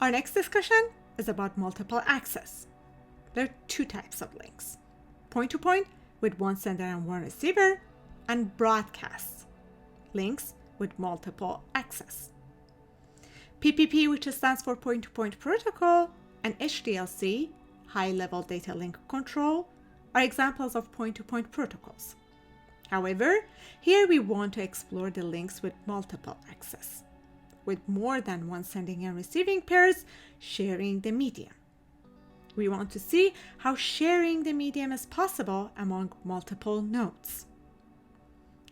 Our next discussion is about multiple access. There are two types of links: point-to-point with one sender and one receiver, and broadcasts, links with multiple access. PPP, which stands for point-to-point protocol, and HDLC, high-level data link control, are examples of point-to-point protocols. However, here we want to explore the links with multiple access, with more than one sending and receiving pairs sharing the medium. We want to see how sharing the medium is possible among multiple nodes.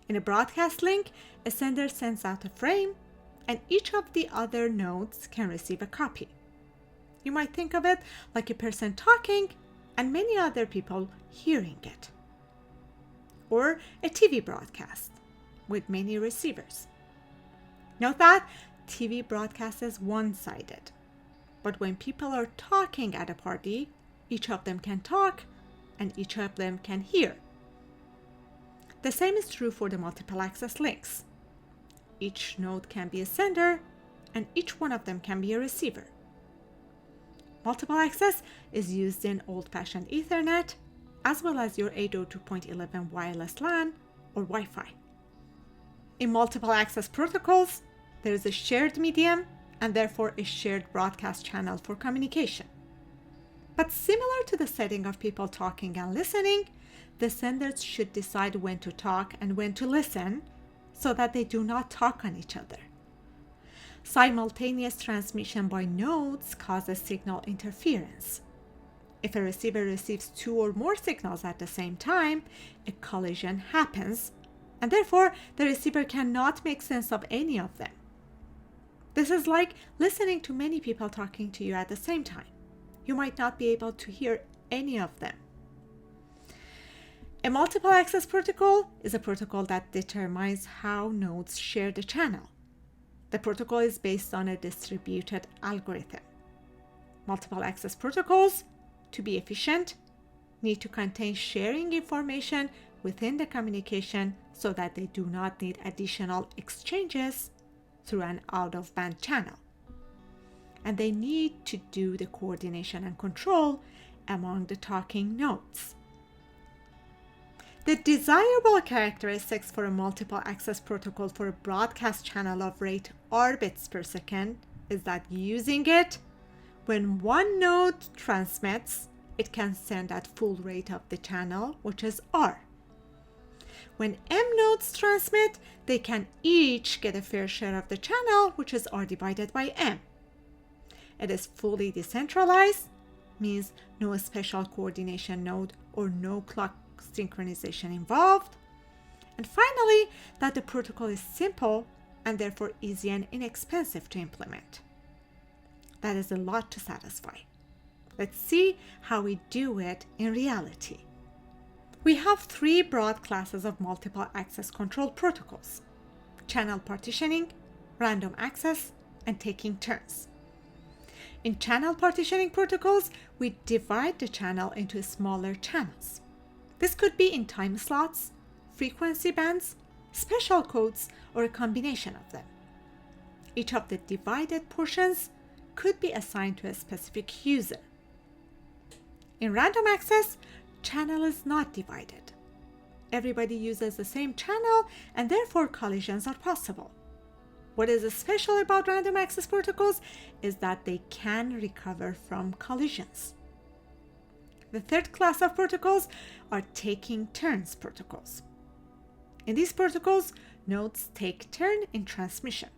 In a broadcast link, a sender sends out a frame, and each of the other nodes can receive a copy. You might think of it like a person talking and many other people hearing it. Or a TV broadcast with many receivers. Note that TV broadcast is one-sided, but when people are talking at a party, each of them can talk and each of them can hear. The same is true for the multiple access links. Each node can be a sender and each one of them can be a receiver. Multiple access is used in old-fashioned Ethernet, as well as your 802.11 wireless LAN or Wi-Fi. In multiple access protocols, there is a shared medium and therefore a shared broadcast channel for communication. But similar to the setting of people talking and listening, the senders should decide when to talk and when to listen so that they do not talk on each other. Simultaneous transmission by nodes causes signal interference. If a receiver receives two or more signals at the same time, a collision happens, and therefore the receiver cannot make sense of any of them. This is like listening to many people talking to you at the same time. You might not be able to hear any of them. A multiple access protocol is a protocol that determines how nodes share the channel. The protocol is based on a distributed algorithm. Multiple access protocols, to be efficient, need to contain sharing information within the communication so that they do not need additional exchanges through an out-of-band channel. And they need to do the coordination and control among the talking nodes. The desirable characteristics for a multiple access protocol for a broadcast channel of rate R bits per second is that using it, when one node transmits, it can send at full rate of the channel, which is R. When M nodes transmit, they can each get a fair share of the channel, which is R divided by M. It is fully decentralized, means no special coordination node or no clock synchronization involved. And finally, that the protocol is simple and therefore easy and inexpensive to implement. That is a lot to satisfy. Let's see how we do it in reality. We have three broad classes of multiple access control protocols: channel partitioning, random access, and taking turns. In channel partitioning protocols, we divide the channel into smaller channels. This could be in time slots, frequency bands, special codes, or a combination of them. Each of the divided portions could be assigned to a specific user. In random access, channel is not divided. Everybody uses the same channel and therefore collisions are possible. What is special about random access protocols is that they can recover from collisions. The third class of protocols are taking turns protocols. In these protocols, nodes take turn in transmission,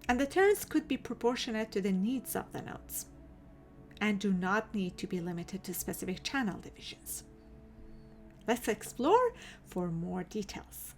and the turns could be proportionate to the needs of the nodes and do not need to be limited to specific channel divisions. Let's explore for more details.